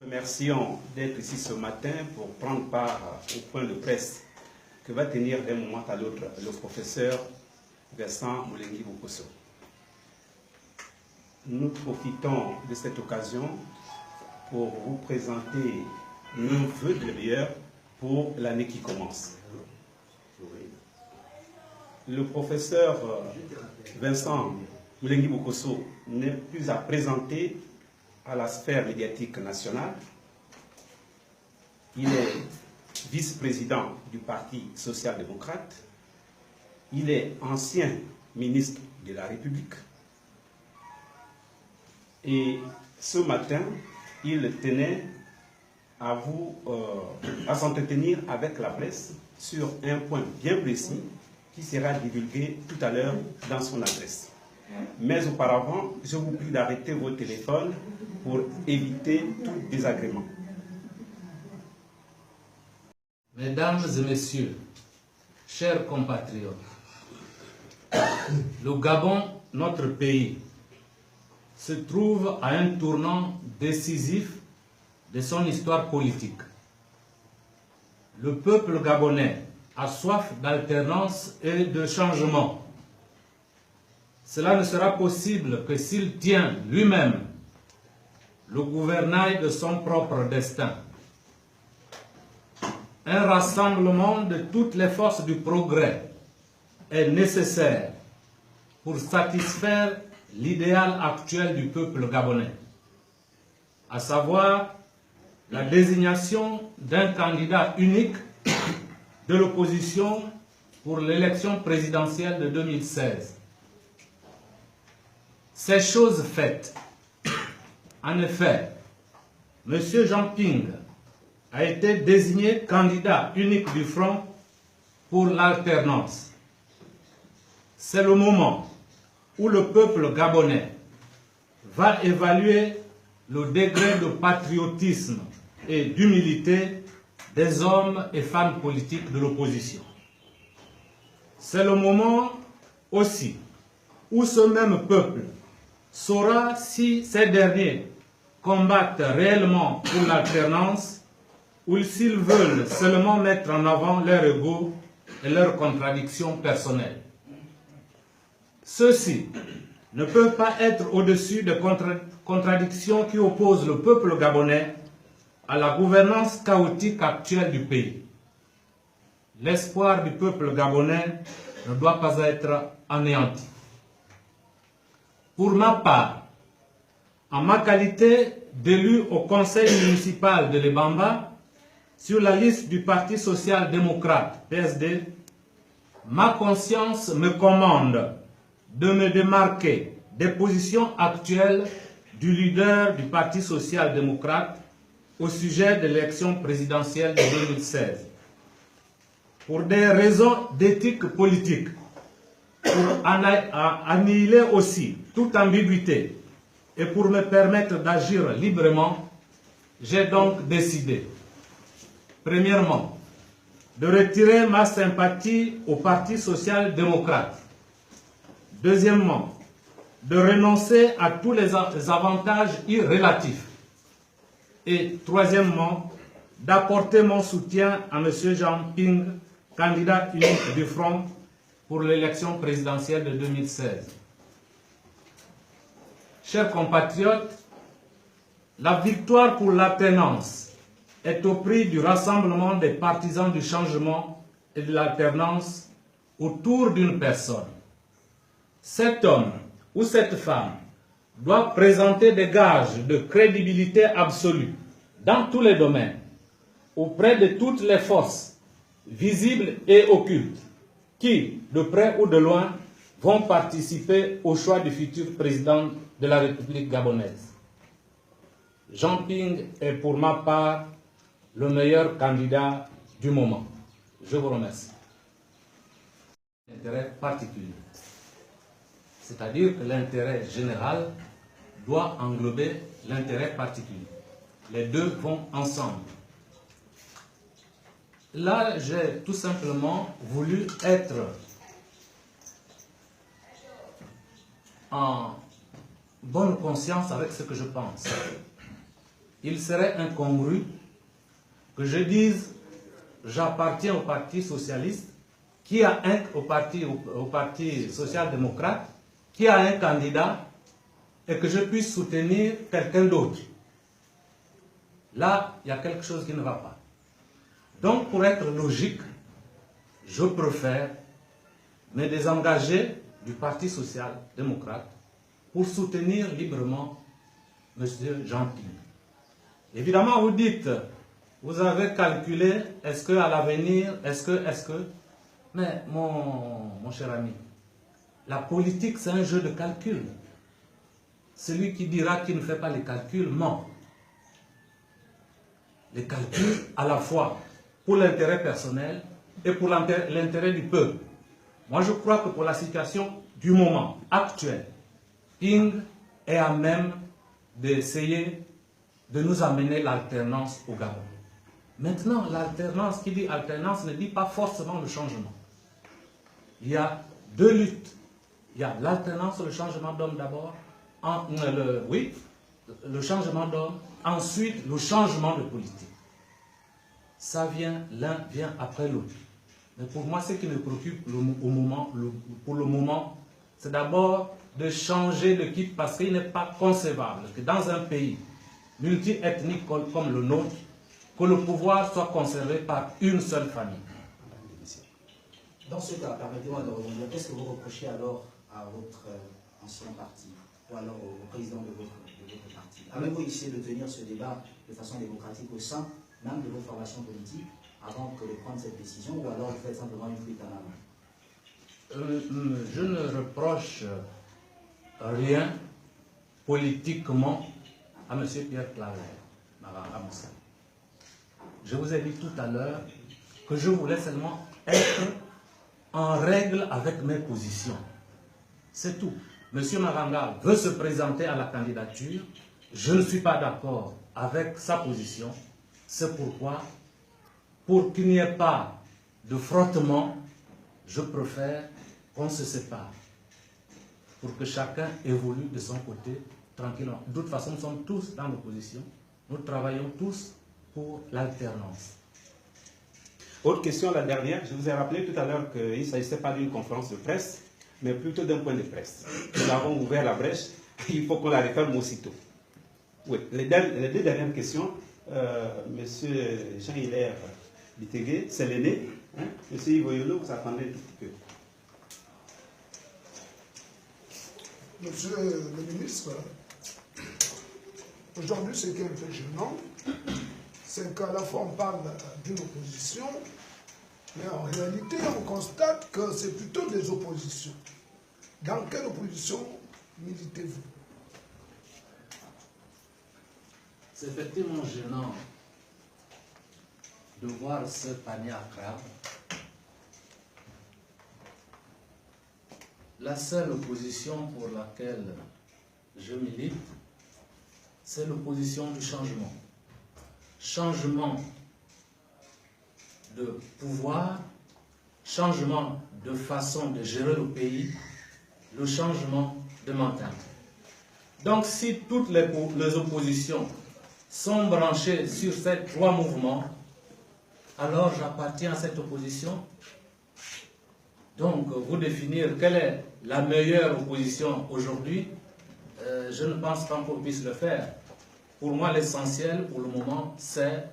Remercions d'être ici ce matin pour prendre part au point de presse que va tenir d'un moment à l'autre le professeur Vincent Moulengi Bokosso. Nous profitons de cette occasion pour vous présenter nos vœux de meilleur pour l'année qui commence. Le professeur Vincent Moulengi Bokosso n'est plus à présenter à la sphère médiatique nationale. Il est vice-président du Parti social-démocrate. Il est ancien ministre de la République. Et ce matin, il tenait à s'entretenir avec la presse sur un point bien précis qui sera divulgué tout à l'heure dans son adresse. Mais auparavant, je vous prie d'arrêter vos téléphones pour éviter tout désagrément. Mesdames et messieurs, chers compatriotes, le Gabon, notre pays, se trouve à un tournant décisif de son histoire politique. Le peuple gabonais a soif d'alternance et de changement. Cela ne sera possible que s'il tient lui-même le gouvernail de son propre destin. Un rassemblement de toutes les forces du progrès est nécessaire pour satisfaire l'idéal actuel du peuple gabonais, à savoir la désignation d'un candidat unique de l'opposition pour l'élection présidentielle de 2016. Ces choses faites, en effet, M. Jean Ping a été désigné candidat unique du Front pour l'alternance. C'est le moment où le peuple gabonais va évaluer le degré de patriotisme et d'humilité des hommes et femmes politiques de l'opposition. C'est le moment aussi où ce même peuple saura si ces derniers combattent réellement pour l'alternance ou s'ils veulent seulement mettre en avant leur ego et leurs contradictions personnelles. Ceux-ci ne peuvent pas être au-dessus des contradictions qui opposent le peuple gabonais à la gouvernance chaotique actuelle du pays. L'espoir du peuple gabonais ne doit pas être anéanti. Pour ma part, en ma qualité d'élu au conseil municipal de Lebamba, sur la liste du Parti social-démocrate, PSD, ma conscience me commande de me démarquer des positions actuelles du leader du Parti social-démocrate au sujet de l'élection présidentielle de 2016. Pour des raisons d'éthique politique, pour annihiler aussi toute ambiguïté et pour me permettre d'agir librement, j'ai donc décidé, premièrement, de retirer ma sympathie au Parti social-démocrate. Deuxièmement, de renoncer à tous les avantages irrélatifs. Et troisièmement, d'apporter mon soutien à M. Jean Ping, candidat unique du Front pour l'élection présidentielle de 2016. Chers compatriotes, la victoire pour l'alternance est au prix du rassemblement des partisans du changement et de l'alternance autour d'une personne. Cet homme ou cette femme doit présenter des gages de crédibilité absolue dans tous les domaines, auprès de toutes les forces, visibles et occultes, qui, de près ou de loin, vont participer au choix du futur président de la République gabonaise. Jean Ping est pour ma part le meilleur candidat du moment. Je vous remercie. L'intérêt particulier. C'est-à-dire que l'intérêt général doit englober l'intérêt particulier. Les deux vont ensemble. Là, j'ai tout simplement voulu être en bonne conscience avec ce que je pense. il serait incongru que je dise j'appartiens au Parti socialiste, qui a au parti social-démocrate, qui a un candidat, et que je puisse soutenir quelqu'un d'autre. Là, il y a quelque chose qui ne va pas. Donc, pour être logique, je préfère me désengager du Parti social-démocrate pour soutenir librement M. Jean-Ping. Évidemment, vous dites, vous avez calculé, est-ce qu'à l'avenir, est-ce que... Mais mon cher ami, la politique, c'est un jeu de calcul. Celui qui dira qu'il ne fait pas les calculs ment. Les calculs à la fois pour l'intérêt personnel et pour l'intérêt du peuple. Moi, je crois que pour la situation du moment actuel, Ping est à même d'essayer de nous amener l'alternance au Gabon. Maintenant, l'alternance, qui dit alternance, ne dit pas forcément le changement. Il y a deux luttes. Il y a l'alternance, le changement d'homme d'abord, le changement d'homme, ensuite le changement de politique. Ça vient, l'un vient après l'autre. Mais pour moi, ce qui me préoccupe pour le moment, c'est d'abord de changer d'équipe, parce qu'il n'est pas concevable que dans un pays multi-ethnique comme le nôtre, que le pouvoir soit conservé par une seule famille. Dans ce cas, permettez-moi de rebondir. Qu'est-ce que vous reprochez alors à votre ancien parti, ou alors au président de votre parti? Avez-vous essayé de tenir ce débat de façon démocratique au sein même de vos formations politiques avant de prendre cette décision, ou alors vous faites simplement une fuite en avant? Je ne reproche rien politiquement à M. Pierre Claver, à Moussa. Je vous ai dit tout à l'heure que je voulais seulement être en règle avec mes positions. C'est tout. M. Maranga veut se présenter à la candidature. Je ne suis pas d'accord avec sa position. C'est pourquoi, pour qu'il n'y ait pas de frottement, je préfère qu'on se sépare. Pour que chacun évolue de son côté tranquillement. De toute façon, nous sommes tous dans l'opposition. Nous travaillons tous pour l'alternance. Autre question, la dernière. Je vous ai rappelé tout à l'heure qu'il ne s'agissait pas d'une conférence de presse, mais plutôt d'un point de presse. Nous avons ouvert la brèche, il faut qu'on la referme aussitôt. Oui, les deux dernières questions. Monsieur Jean-Hilaire Bitegué, c'est l'aîné. Monsieur Ivoyolo, vous attendez un tout petit peu. Monsieur le ministre, aujourd'hui, ce qui est un peu gênant, c'est qu'à la fois on parle d'une opposition, mais en réalité, on constate que c'est plutôt des oppositions. Dans quelle opposition militez-vous? C'est effectivement gênant de voir ce panier à crabe. La seule opposition pour laquelle je milite, c'est l'opposition du changement. Changement de pouvoir, changement de façon de gérer le pays, le changement de mentalité. Donc si toutes les oppositions sont branchées sur ces trois mouvements, alors j'appartiens à cette opposition. Donc, vous définir quelle est la meilleure opposition aujourd'hui, je ne pense pas qu'on puisse le faire. Pour moi, l'essentiel, pour le moment, c'est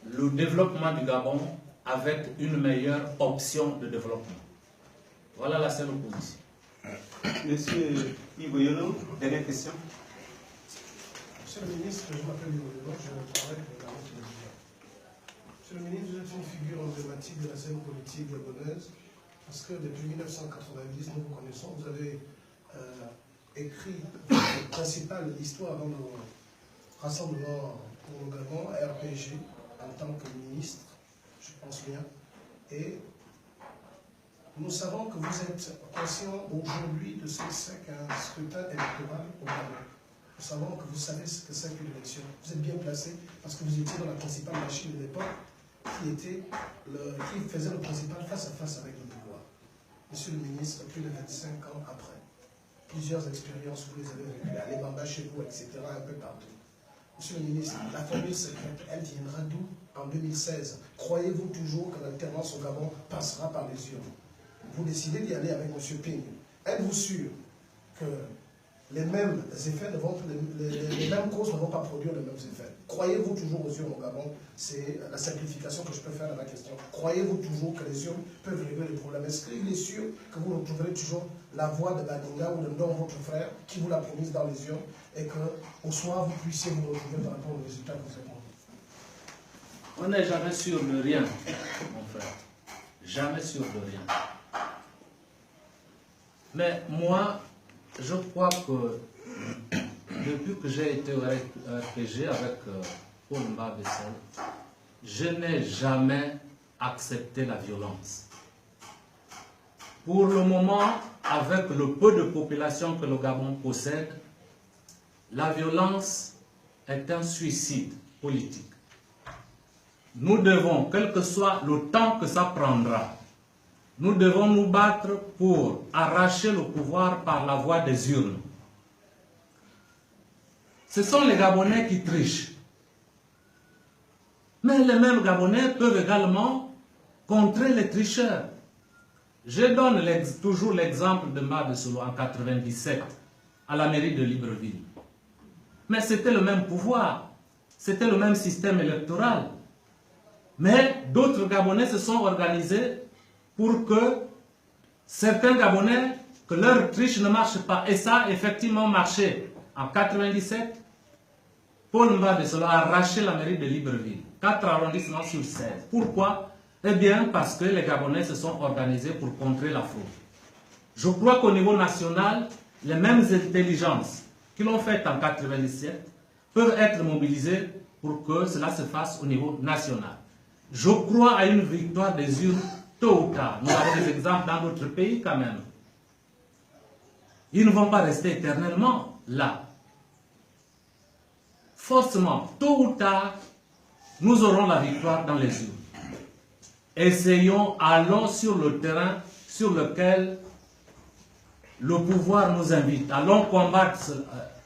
le développement du Gabon avec une meilleure option de développement. Voilà la seule opposition. Monsieur Ivoyolo, dernière question. Monsieur le ministre, je m'appelle Ivoyolo, je travaille pour la télévision. Monsieur le ministre, vous êtes une figure emblématique de la scène politique gabonaise. Parce que depuis 1990, nous vous connaissons, vous avez écrit votre principale histoire dans le Rassemblement pour le Gabon, RPG, en tant que ministre, je pense bien. Et nous savons que vous êtes conscient aujourd'hui de ce que c'est qu'un scrutin électoral au Gabon. Nous savons que vous savez ce que c'est qu'une élection. Vous êtes bien placé parce que vous étiez dans la principale machine de l'époque qui faisait le principal face à face avec le pouvoir. Monsieur le ministre, plus de 25 ans après, plusieurs expériences, vous les avez vécues, à l'Ebamba chez vous, etc., un peu partout. Nous Monsieur le ministre, la formule secrète, elle viendra d'où en 2016? Croyez-vous toujours que l'alternance au Gabon passera par les urnes? Vous décidez d'y aller avec M. Ping. Êtes-vous sûr que les mêmes effets les mêmes causes ne vont pas produire les mêmes effets? Croyez-vous toujours aux urnes au Gabon? C'est la simplification que je peux faire de la question. Croyez-vous toujours que les urnes peuvent régler le problème? Est-ce qu'il est sûr que vous retrouverez toujours la voix de Badinga ou de Ndong, votre frère, qui vous l'a promise dans les urnes, et qu'au soir, vous puissiez vous retrouver par rapport aux résultats que vous avez? On n'est jamais sûr de rien, mon frère. Jamais sûr de rien. Mais moi, je crois que depuis que j'ai été au RPG avec Paul Mbabessel, je n'ai jamais accepté la violence. Pour le moment, avec le peu de population que le Gabon possède, la violence est un suicide politique. Nous devons, quel que soit le temps que ça prendra, nous devons nous battre pour arracher le pouvoir par la voie des urnes. Ce sont les Gabonais qui trichent. Mais les mêmes Gabonais peuvent également contrer les tricheurs. Je donne toujours l'exemple de Mbabessolo en 1997, à la mairie de Libreville. Mais c'était le même pouvoir, c'était le même système électoral. Mais d'autres Gabonais se sont organisés pour que certains Gabonais, que leur triche ne marche pas. Et ça a effectivement marché. En 1997, Paul Mbabessolo a arraché la mairie de Libreville. 4 arrondissements sur 16. Pourquoi? Eh bien, parce que les Gabonais se sont organisés pour contrer la fraude. Je crois qu'au niveau national, les mêmes intelligences qui l'ont fait en 1997 peuvent être mobilisées pour que cela se fasse au niveau national. Je crois à une victoire des urnes tôt ou tard. Nous avons des exemples dans d'autres pays quand même. Ils ne vont pas rester éternellement là. Forcément, tôt ou tard, nous aurons la victoire dans les urnes. Essayons, allons sur le terrain sur lequel le pouvoir nous invite. Allons combattre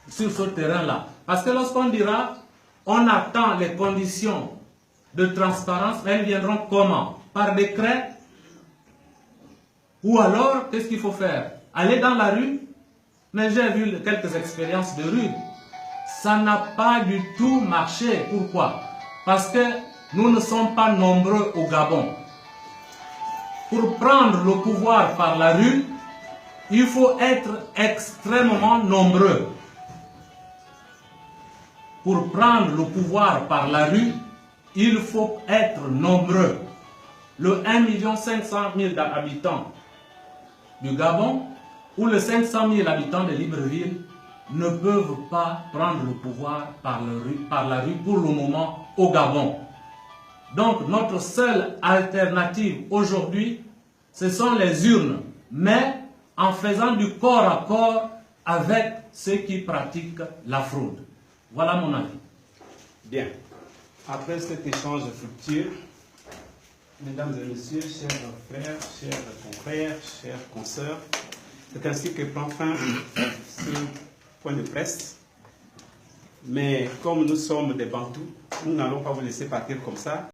sur ce terrain-là. Parce que lorsqu'on dira, on attend les conditions de transparence, elles viendront comment? Par décret? Ou alors, qu'est-ce qu'il faut faire? Aller dans la rue? Mais j'ai vu quelques expériences de rue. Ça n'a pas du tout marché. Pourquoi? Parce que nous ne sommes pas nombreux au Gabon. Pour prendre le pouvoir par la rue, il faut être extrêmement nombreux. Pour prendre le pouvoir par la rue, il faut être nombreux. Le 1 500 000 habitants du Gabon ou les 500 000 habitants de Libreville ne peuvent pas prendre le pouvoir par la rue pour le moment au Gabon. Donc notre seule alternative aujourd'hui, ce sont les urnes, mais en faisant du corps à corps avec ceux qui pratiquent la fraude. Voilà mon avis. Bien. Après cet échange fructueux, mesdames et messieurs, chers frères, chers confrères, chers consoeurs, c'est ainsi que prend fin ce point de presse. Mais comme nous sommes des Bantous, nous n'allons pas vous laisser partir comme ça.